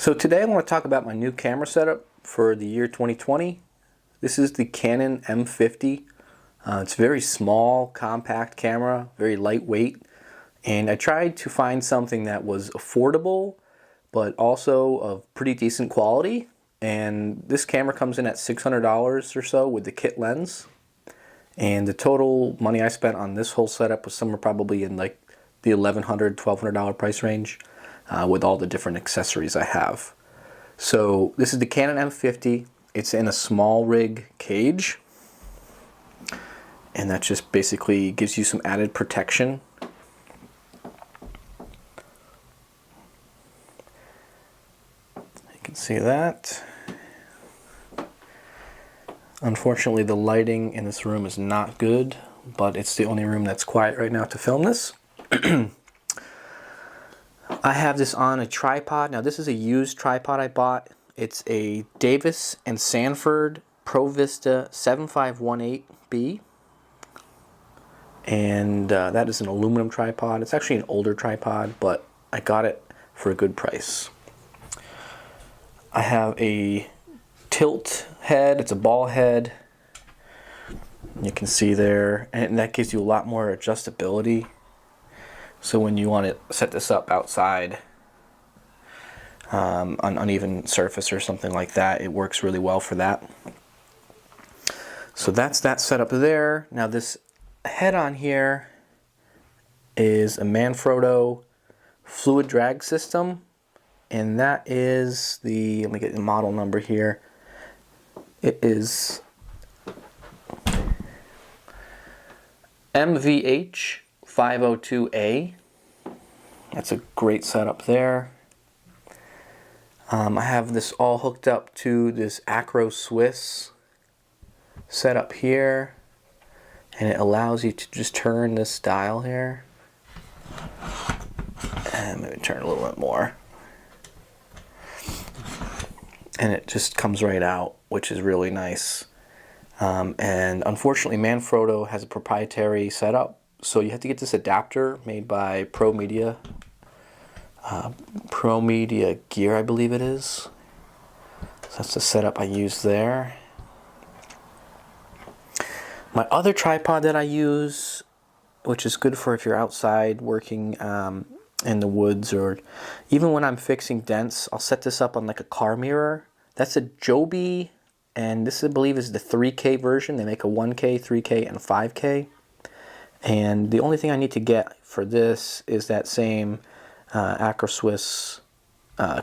So today I want to talk about my new camera setup for the year 2020. This is the Canon M50. It's a very small, compact camera, very lightweight, and I tried to find something that was affordable but also of pretty decent quality. And this camera comes in at $600 or so with the kit lens. And the total money I spent on this whole setup was somewhere probably in like the $1,100, $1,200 price range. With all the different accessories I have. So this is the Canon M50. It's in a small rig cage, and that just basically gives you some added protection. You can see that. Unfortunately, the lighting in this room is not good, but it's the only room that's quiet right now to film this. I have this on a tripod. Now this is a used tripod I bought. It's a Davis & Sanford Pro Vista 7518B. And that is an aluminum tripod. It's actually an older tripod, but I got it for a good price. I have a tilt head. It's a ball head. You can see there. And that gives you a lot more adjustability. So when you want to set this up outside on uneven surface or something like that, it works really well for that. So that's that setup there. Now this head on here is a Manfrotto fluid drag system, and that is the, let me get the model number here. It is MVH 502A. That's a great setup there. I have this all hooked up to this Acro Swiss setup here, and it allows you to just turn this dial here, and maybe turn a little bit more, and it just comes right out, which is really nice. And unfortunately, Manfrotto has a proprietary setup. So you have to get this adapter made by Pro Media Gear, I believe it is. So that's the setup I use there. My other tripod that I use, which is good for if you're outside working in the woods, or even when I'm fixing dents, I'll set this up on like a car mirror. That's a Joby, and this I believe is the 3K version. They make a 1K, 3K, and 5K. And the only thing I need to get for this is that same Acro Swiss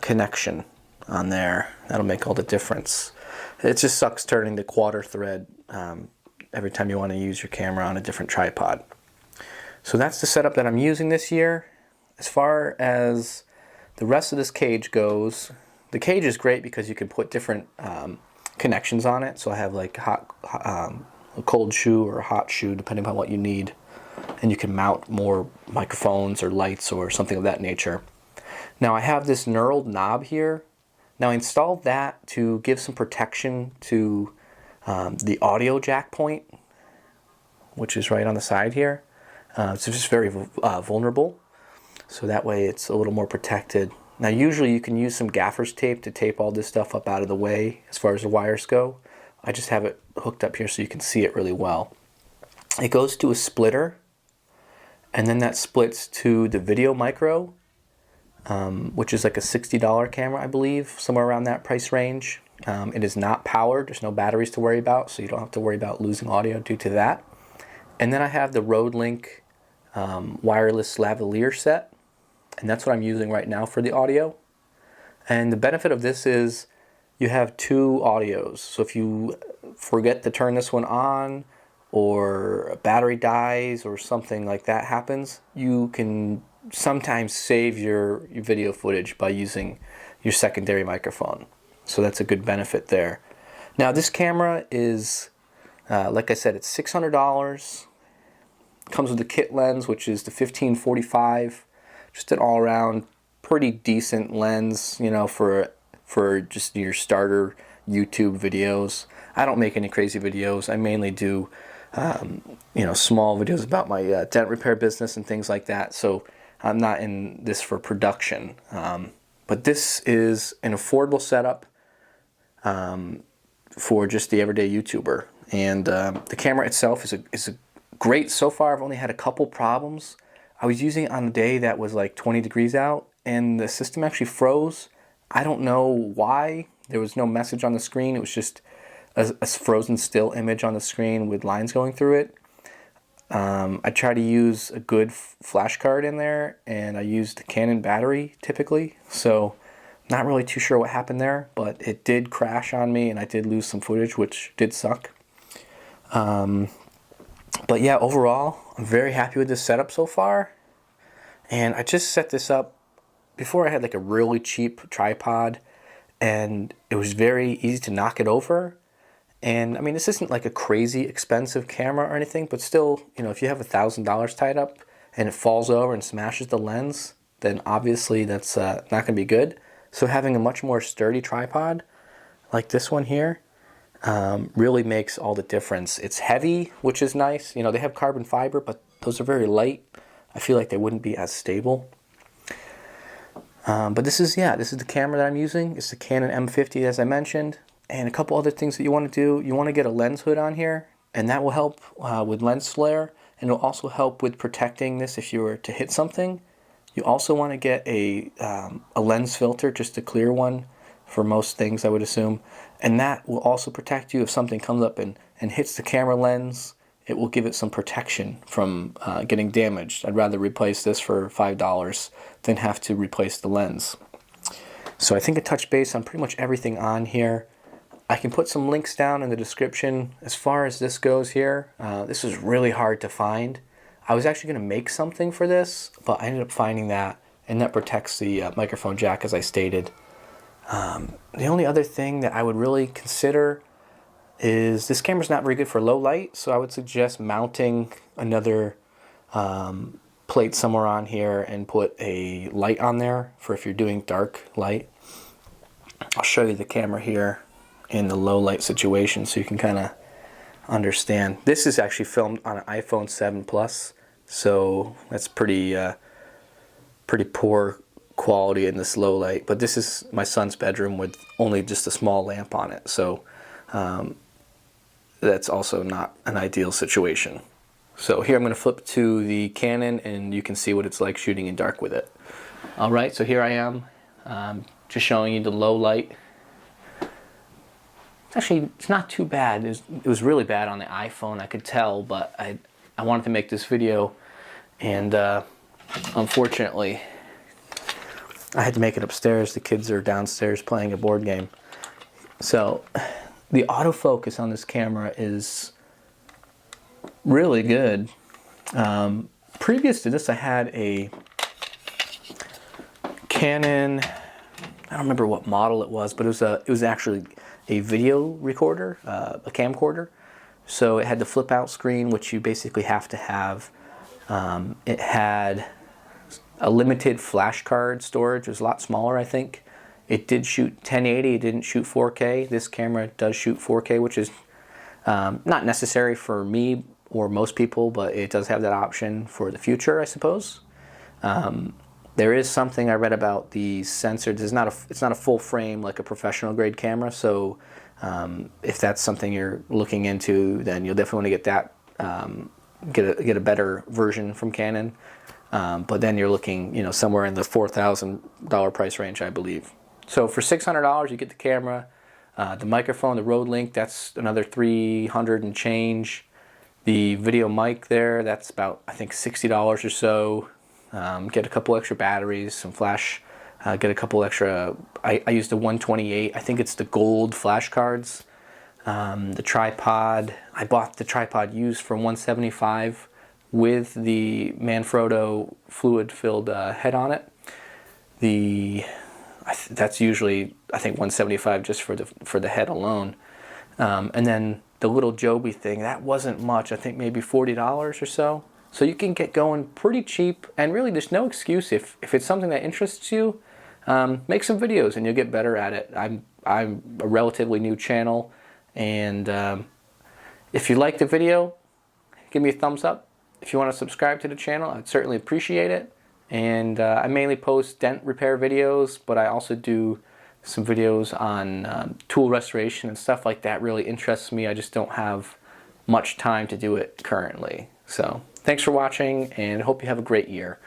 connection on there. That'll make all the difference. It just sucks turning the quarter thread every time you want to use your camera on a different tripod. So that's the setup that I'm using this year. As far as the rest of this cage goes, the cage is great because you can put different connections on it. So I have like a cold shoe or a hot shoe, depending on what you need. And you can mount more microphones or lights or something of that nature. Now I have this knurled knob here. Now I installed that to give some protection to the audio jack point, which is right on the side here. It's just very vulnerable. So that way it's a little more protected. Now usually you can use some gaffer's tape to tape all this stuff up out of the way as far as the wires go. I just have it hooked up here so you can see it really well. It goes to a splitter, and then that splits to the Video Micro, which is like a $60 camera, I believe, somewhere around that price range. It is not powered. There's no batteries to worry about, so you don't have to worry about losing audio due to that. And then I have the RodeLink wireless lavalier set, and that's what I'm using right now for the audio. And the benefit of this is you have two audios. So if you forget to turn this one on, or a battery dies or something like that happens, you can sometimes save your video footage by using your secondary microphone. So that's a good benefit there. Now this camera is, like I said, it's $600. Comes with the kit lens, which is the 15-45. Just an all-around pretty decent lens, you know, for just your starter YouTube videos. I don't make any crazy videos. I mainly do small videos about my dent repair business and things like that. So I'm not in this for production. But this is an affordable setup for just the everyday YouTuber. And the camera itself is a great so far. I've only had a couple problems. I was using it on a day that was like 20 degrees out, and the system actually froze. I don't know why. There was no message on the screen. It was just a frozen still image on the screen with lines going through it. I try to use a good flash card in there, and I used the Canon battery typically, so not really too sure what happened there, but it did crash on me and I did lose some footage, which did suck. But yeah, overall, I'm very happy with this setup so far. And I just set this up before. I had like a really cheap tripod, and it was very easy to knock it over. And I mean, this isn't like a crazy expensive camera or anything, but still, you know, if you have $1,000 tied up and it falls over and smashes the lens, then obviously that's not going to be good. So having a much more sturdy tripod like this one here really makes all the difference. It's heavy, which is nice. You know, they have carbon fiber, but those are very light. I feel like they wouldn't be as stable. But this is the camera that I'm using. It's the Canon M50, as I mentioned. And a couple other things that you want to do. You want to get a lens hood on here, and that will help with lens flare, and it'll also help with protecting this if you were to hit something. You also want to get a lens filter, just a clear one for most things, I would assume. And that will also protect you if something comes up and hits the camera lens. It will give it some protection from getting damaged. I'd rather replace this for $5 than have to replace the lens. So I think I touched base on pretty much everything on here. I can put some links down in the description. As far as this goes here, this was really hard to find. I was actually going to make something for this, but I ended up finding that, and that protects the microphone jack, as I stated. The only other thing that I would really consider is this camera's not very good for low light, so I would suggest mounting another plate somewhere on here and put a light on there for if you're doing dark light. I'll show you the camera here in the low light situation so you can kind of understand. This is actually filmed on an iPhone 7 Plus, so that's pretty poor quality in this low light. But this is my son's bedroom with only just a small lamp on it, so that's also not an ideal situation. So here I'm going to flip to the Canon, and you can see what it's like shooting in dark with it. Alright, so here I am, just showing you the low light. Actually, it's not too bad. It was really bad on the iPhone, I could tell, but I wanted to make this video, and unfortunately I had to make it upstairs. The kids are downstairs playing a board game. So the autofocus on this camera is really good. Previous to this, I had a Canon, I don't remember what model it was, but it was actually a video recorder, a camcorder. So it had the flip out screen, which you basically have to have. It had a limited flash card storage. It was a lot smaller, I think. It did shoot 1080, it didn't shoot 4K. This camera does shoot 4K, which is not necessary for me or most people, but it does have that option for the future, I suppose. There is something I read about the sensor. It's not a full frame like a professional grade camera, so if that's something you're looking into, then you'll definitely want to get that, get a better version from Canon. But then you're looking, you know, somewhere in the $4,000 price range, I believe. So for $600, you get the camera, the microphone, the Rode Link. That's another $300 and change. The video mic there, that's about, I think, $60 or so. Get a couple extra batteries, some flash. Get a couple extra. I used the 128. I think it's the gold flash cards. The tripod. I bought the tripod used for $175 with the Manfrotto fluid-filled head on it. That's usually, I think, $175 just for the head alone. And then the little Joby thing, that wasn't much. I think maybe $40 or so. So you can get going pretty cheap, and really there's no excuse if it's something that interests you. Make some videos and you'll get better at it. I'm a relatively new channel, and if you like the video, give me a thumbs up. If you want to subscribe to the channel, I'd certainly appreciate it. And I mainly post dent repair videos, but I also do some videos on tool restoration and stuff like that. Really interests me. I just don't have much time to do it currently. So thanks for watching, and hope you have a great year.